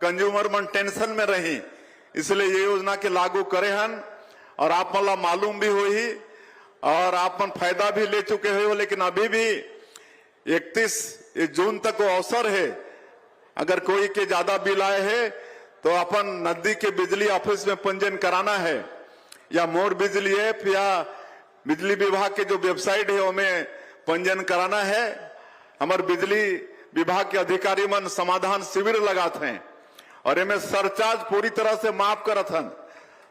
Consumer मन tension में रही, इसलिए ये योजना के लागू करे हन। और आप मला मालूम भी हुई और आप मन फायदा भी ले चुके हो, लेकिन अभी भी 31 जून तक वो अवसर है। अगर कोई के ज्यादा बिल आए है तो अपन नजदीक के बिजली ऑफिस में पंजीयन कराना है, या मोर बिजली ऐप या बिजली विभाग के जो वेबसाइट है उनमें पंजीयन कराना है। हमारे बिजली विभाग के अधिकारी मन समाधान शिविर लगाते हैं और इनमें सरचार्ज पूरी तरह से माफ करत हन।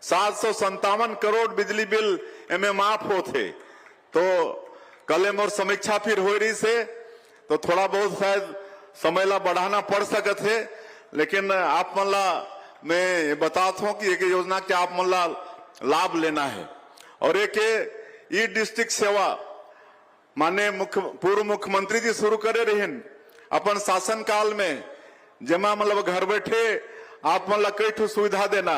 757 करोड़ बिजली बिल इनमें माफ होते। तो कल मोर समीक्षा फिर हो रही से, तो थोड़ा बहुत शायद समय ला बढ़ाना पड़ सकत है, लेकिन आप मन ला मैं बताता हूं कि एक योजना के आप मन ला लाभ लेना है। और एक ई डिस्ट्रिक्ट सेवा माने पूर्व मुख्यमंत्री जी शुरू करे रहन अपन शासन काल में, जमा मतलब घर बैठे आप मन ला कई ठो सुविधा देना,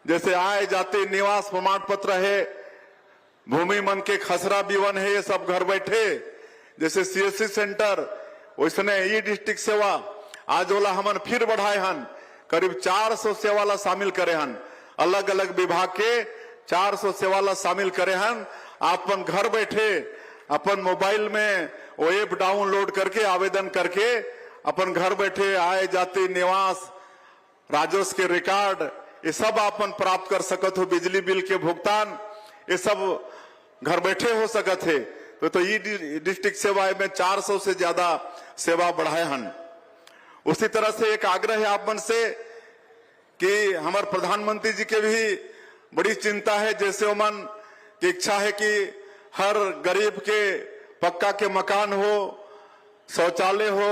जैसे आए जाते निवास प्रमाण पत्र है, भूमि मन के खसरा विवरण है, ये सब घर बैठे। जैसे सीएससी सेंटर वैसने ई डिस्ट्रिक्ट सेवा आज वाला हमन फिर बढ़ाए हन, करीब 400 सेवा ला शामिल करे हन। अलग अलग विभाग के 400 सेवा ला शामिल करे हन। अपन घर बैठे अपन मोबाइल में वो ऐप डाउनलोड करके आवेदन करके अपन घर बैठे आए जाते निवास राजस्व के रिकॉर्ड ये सब अपन प्राप्त कर सकत हो। बिजली बिल के भुगतान ये सब घर बैठे हो सकत है। तो ई डिस्ट्रिक्ट सेवा में 400 से ज्यादा सेवा बढ़ाए हन। उसी तरह से एक आग्रह है आप मन से कि हमारे प्रधानमंत्री जी के भी बड़ी चिंता है, जैसे उमन की इच्छा है कि हर गरीब के पक्का के मकान हो, शौचालय हो,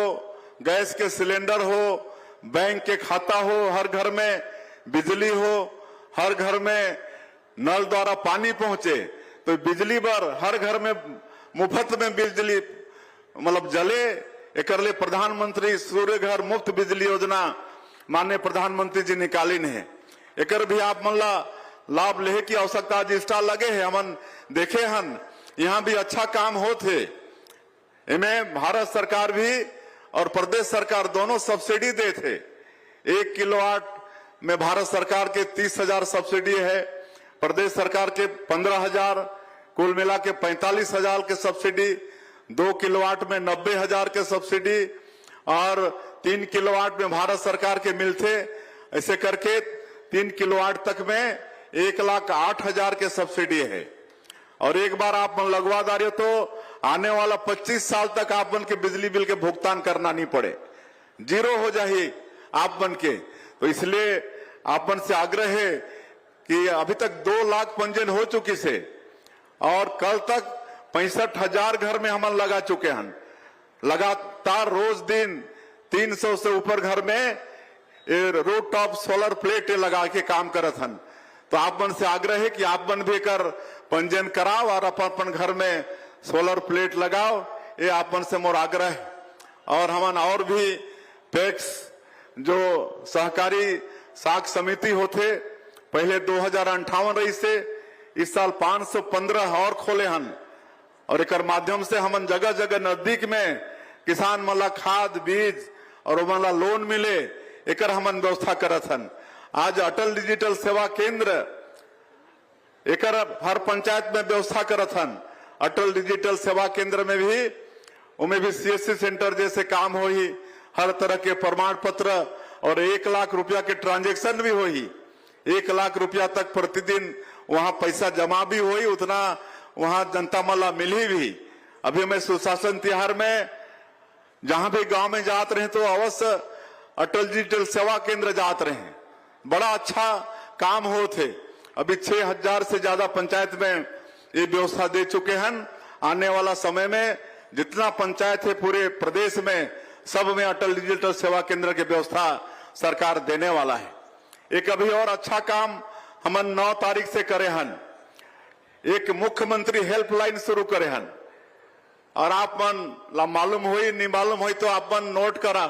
गैस के सिलेंडर हो, बैंक के खाता हो, हर घर में बिजली हो, हर घर में नल द्वारा पानी पहुंचे। तो बिजली पर हर घर में मुफ्त में बिजली मतलब जले, एक प्रधानमंत्री सूर्य घर मुफ्त बिजली योजना माननीय प्रधानमंत्री जी निकाली है। एक भी आप मन ला लाभ लेहे की आवश्यकता जी स्टार लगे है। हमन देखे हन यहाँ भी अच्छा काम होते। इनमें भारत सरकार भी और प्रदेश सरकार दोनों सब्सिडी दे थे। 1 किलोवाट में भारत सरकार के 30,000 सब्सिडी है, प्रदेश सरकार के 15,000, कुल मिला के 45,000 के सब्सिडी, 2 किलोवाट में 90,000 के सब्सिडी और 3 किलोवाट में भारत सरकार के मिलते। ऐसे करके 3 किलोवाट तक में 1,08,000 के सब्सिडी है। और एक बार आप मन लगवा दारियो तो आने वाला 25 साल तक आप मन के बिजली बिल के भुगतान करना नहीं पड़े, जीरो हो जाए आप मन के। तो इसलिए आप मन से आग्रह है कि अभी तक 2 लाख पंजीयन हो चुकी से और कल तक 65,000 घर में हम लगा चुके हैं। लगातार रोज दिन 300 से ऊपर घर में रूफ टॉप सोलर प्लेट लगा के काम करत हन। तो आप मन से आग्रह है कि आप मन भी कर पंजीयन कराओ और अपन घर में सोलर प्लेट लगाओ, ये आप मन से मोर आग्रह है। और हमन और भी पैक्स जो सहकारी साख समिति होते पहले 2058 रही से, इस साल 515 और खोले हन। और एक माध्यम से हमन जगह जगह नजदीक में किसान मला खाद बीज और मला लोन मिले, एक हमन व्यवस्था करत हन। आज अटल डिजिटल सेवा केंद्र एक हर पंचायत में व्यवस्था करत हन। अटल डिजिटल सेवा केंद्र में भी उनमें भी सीएससी सेंटर जैसे काम हो ही, हर तरह के प्रमाण पत्र और 1 लाख रुपया के ट्रांजेक्शन भी हो ही। 1 लाख रुपया तक प्रतिदिन वहां पैसा जमा भी हो ही, उतना वहां जनता मला मिली भी। अभी मैं सुशासन तिहार में जहां भी गांव में जात रहे तो अवश्य अटल डिजिटल सेवा केंद्र जात रहे, बड़ा अच्छा काम होते। अभी 6,000 से ज्यादा पंचायत में ये व्यवस्था दे चुके हैं। आने वाला समय में जितना पंचायत है पूरे प्रदेश में सब में अटल डिजिटल सेवा केंद्र की व्यवस्था सरकार देने वाला है। एक अभी और अच्छा काम हमन 9 तारीख से करे हन, एक मुख्यमंत्री हेल्पलाइन शुरू करे हन। और आप मन ला मालूम हुई नहीं मालूम हुई तो आप मन नोट करा,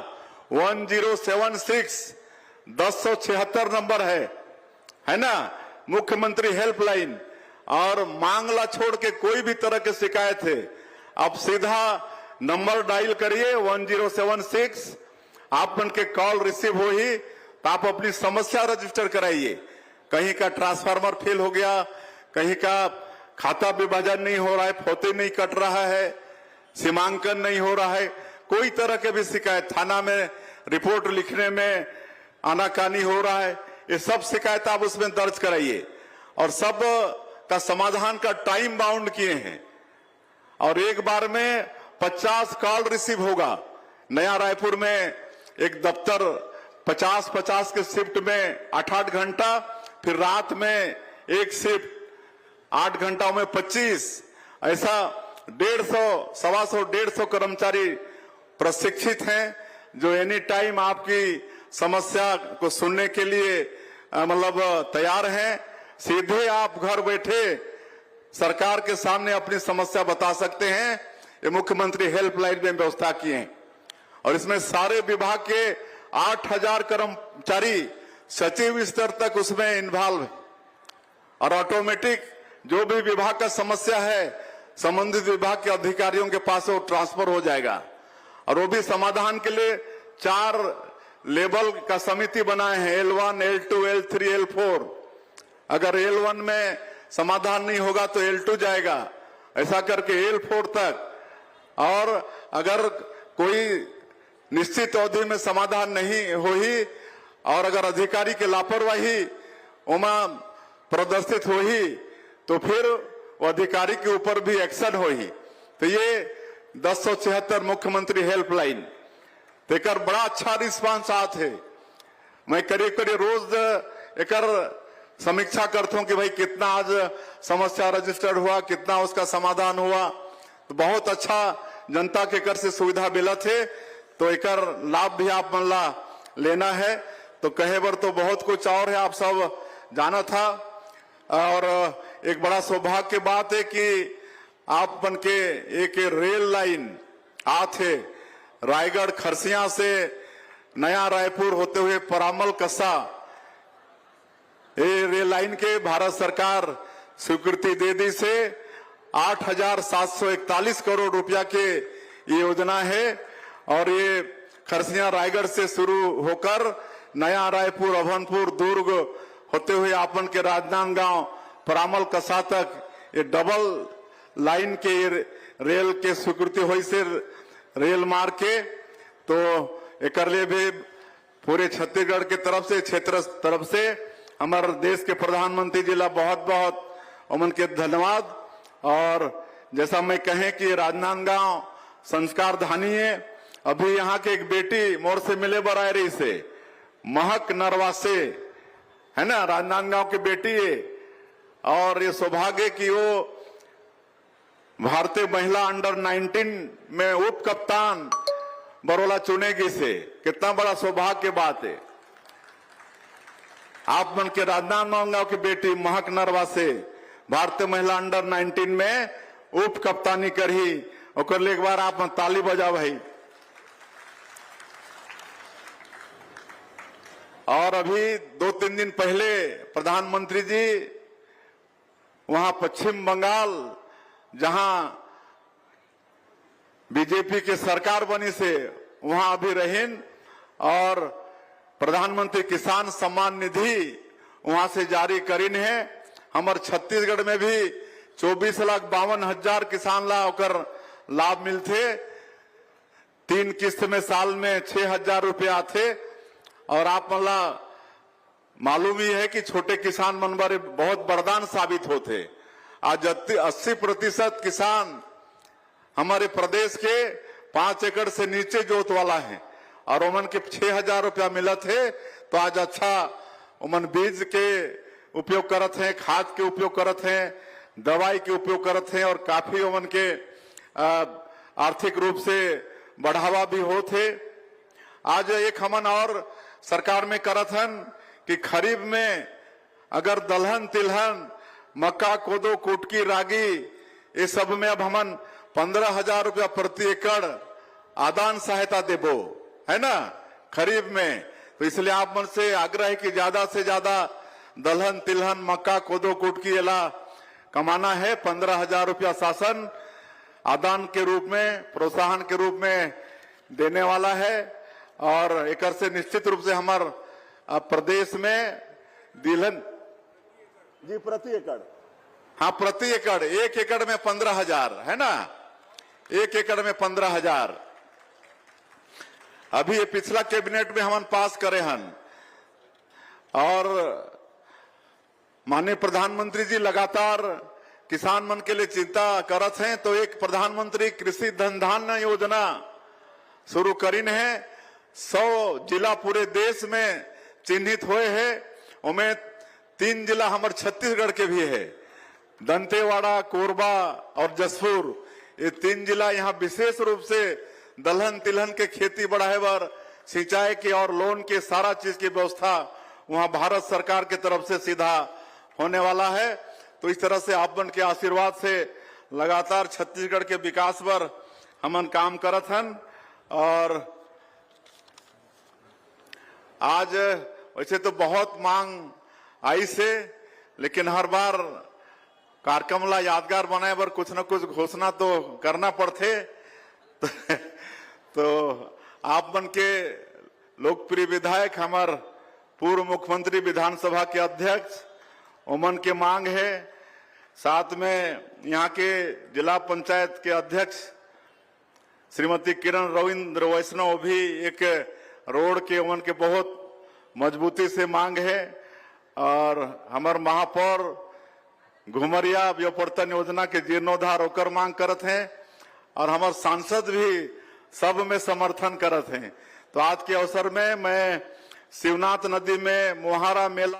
1076 1076 नंबर है ना, मुख्यमंत्री हेल्पलाइन। और मांगला छोड़ के कोई भी तरह की शिकायत है आप सीधा नंबर डायल करिए 1076, आप मन के कॉल रिसीव हो ही तो आप अपनी समस्या रजिस्टर कराइए। कहीं का ट्रांसफार्मर फेल हो गया, कहीं का खाता विभाजन नहीं हो रहा है, फोते नहीं कट रहा है, सीमांकन नहीं हो रहा है, कोई तरह के भी शिकायत, थाना में रिपोर्ट लिखने में आनाकानी हो रहा है, ये सब शिकायत आप उसमें दर्ज कराइए और सब का समाधान का टाइम बाउंड किए हैं और एक बार में 50 कॉल रिसीव होगा। नया रायपुर में एक दफ्तर 50-50 के शिफ्ट में 8-8 घंटा, फिर रात में एक शिफ्ट 8 घंटाओं में 25, ऐसा 150 कर्मचारी प्रशिक्षित हैं जो एनी टाइम आपकी समस्या को सुनने के लिए मतलब तैयार हैं। सीधे आप घर बैठे सरकार के सामने अपनी समस्या बता सकते हैं। ये मुख्यमंत्री हेल्पलाइन में व्यवस्था किए हैं और इसमें सारे विभाग के 8000 कर्मचारी सचिव स्तर तक उसमें इन्वॉल्व है और ऑटोमेटिक जो भी विभाग का समस्या है संबंधित विभाग के अधिकारियों के पास वो ट्रांसफर हो जाएगा और वो भी समाधान के लिए 4 लेवल का समिति बनाए हैं, L1, L2, L3, L4। अगर L1 में समाधान नहीं होगा तो L2 जाएगा, ऐसा करके L4 तक। और अगर कोई निश्चित अवधि में समाधान नहीं होही और अगर अधिकारी की लापरवाही उमा प्रदर्शित होही तो फिर वो अधिकारी के ऊपर भी एक्शन होही। तो ये 1076 मुख्यमंत्री हेल्पलाइन तेकर बड़ा अच्छा रिस्पांस आत है। मैं करीब रोज एक समीक्षा करता हूं कि भाई कितना आज समस्या रजिस्टर्ड हुआ, कितना उसका समाधान हुआ। तो बहुत अच्छा जनता के कर से सुविधा मिलत है, तो एक लाभ भी आप मन ला लेना है। तो कहे बर तो बहुत कुछ और है, आप सब जाना था। और एक बड़ा सौभाग्य की बात है कि आप बन के एक रेल लाइन आथे रायगढ़ खरसिया से नया रायपुर होते हुए परामल कसा, ये रेल लाइन के भारत सरकार स्वीकृति दे दी से 8741 करोड़ रुपया के ये योजना है और ये खरसिया रायगढ़ से शुरू होकर नया रायपुर, अभनपुर, दुर्ग होते हुए आपन के राजनांदगांव, परामल कसा तक ये डबल लाइन के रेल के स्वीकृति हुई से रेल मार्ग के। तो एक लिए भी पूरे छत्तीसगढ़ के तरफ से, क्षेत्र तरफ से हमारे देश के प्रधानमंत्री जी ला बहुत बहुत उमन के धन्यवाद। और जैसा मैं कहें कि राजनांदगांव संस्कार धानी है, अभी यहाँ के एक बेटी मोर से मिले बर आए रही से, महक नरवासे है ना, राजनांदगांव की बेटी है और ये सौभाग्य कि वो भारतीय महिला अंडर 19 में उप कप्तान बरोला चुनेगी से, कितना बड़ा सौभाग्य की बात है। आप मन के राजनांदगांव की बेटी महक नरवासे भारतीय महिला अंडर 19 में उप कप्तानी करही, और ले एक बार आप ताली बजा भाई। और अभी 2-3 दिन पहले प्रधानमंत्री जी वहां पश्चिम बंगाल जहां बीजेपी की सरकार बनी से वहां अभी रहें और प्रधानमंत्री किसान सम्मान निधि वहां से जारी करीन है। हमारे छत्तीसगढ़ में भी 24,52,000 किसान ला होकर लाभ मिलते, 3 किस्त में साल में 6,000 रुपया थे। और आप मला मालूम ही है कि छोटे किसान मन बारे बहुत वरदान साबित होते। आज 80% किसान हमारे प्रदेश के 5 एकड़ से नीचे जोत वाला है और उमन के 6,000 रुपया मिलत है। तो आज अच्छा उमन बीज के उपयोग करत हैं, खाद के उपयोग करत हैं, दवाई के उपयोग करत हैं और काफी उमन के आर्थिक रूप से बढ़ावा भी होते। आज एक हमन और सरकार में करत हन कि खरीफ में अगर दलहन, तिलहन, मक्का, कोदो, कुटकी, रागी ये सब में अब हमन 15,000 रुपया प्रति एकड़ आदान सहायता देबो है ना खरीफ में। तो इसलिए आप मन से आग्रह है कि ज्यादा से ज्यादा दलहन, तिलहन, मक्का, कोदो, कुटकी एला कमाना है। 15,000 रुपया शासन आदान के रूप में, प्रोत्साहन के रूप में देने वाला है और एक से निश्चित रूप से हमार अब प्रदेश में तिलहन जी प्रति एकड़, हाँ प्रति एकड़, 1 एकड़ में 15,000 है ना, 1 एकड़ में 15,000। अभी ये पिछला कैबिनेट में हम पास करे हन, और माननीय प्रधानमंत्री जी लगातार किसान मन के लिए चिंता करत हैं, तो एक प्रधानमंत्री कृषि धन धान्य योजना शुरू करीन है। 100 जिला पूरे देश में चिन्हित हुए हैं, उनमें 3 जिला हमारे छत्तीसगढ़ के भी है, दंतेवाड़ा, कोरबा और जसपुर। ये 3 जिला यहाँ विशेष रूप से दलहन तिलहन के खेती बढ़ाए बर, सिंचाई के और लोन के सारा चीज की व्यवस्था वहां भारत सरकार की तरफ से सीधा होने वाला है। तो इस तरह से आप मन के आशीर्वाद से लगातार छत्तीसगढ़ के विकास पर हमन काम करत हन। और आज वैसे तो बहुत मांग आई से, लेकिन हर बार कार्यक्रम ला यादगार बनाए बर कुछ न कुछ घोषणा तो करना पड़ते। तो आप मन के लोकप्रिय विधायक, हमार पूर्व मुख्यमंत्री, विधानसभा के अध्यक्ष, उमन के मांग है, साथ में यहाँ के जिला पंचायत के अध्यक्ष श्रीमती किरण रविंद्र वैष्णव भी एक रोड के उमन के बहुत मजबूती से मांग है। और हमार महापौर घुमरिया व्योपर्तन योजना के जीर्णोद्धार होकर मांग करत हैं, और हमार सांसद भी सब में समर्थन करत हैं। तो आज के अवसर में मैं शिवनाथ नदी में मुहारा मेला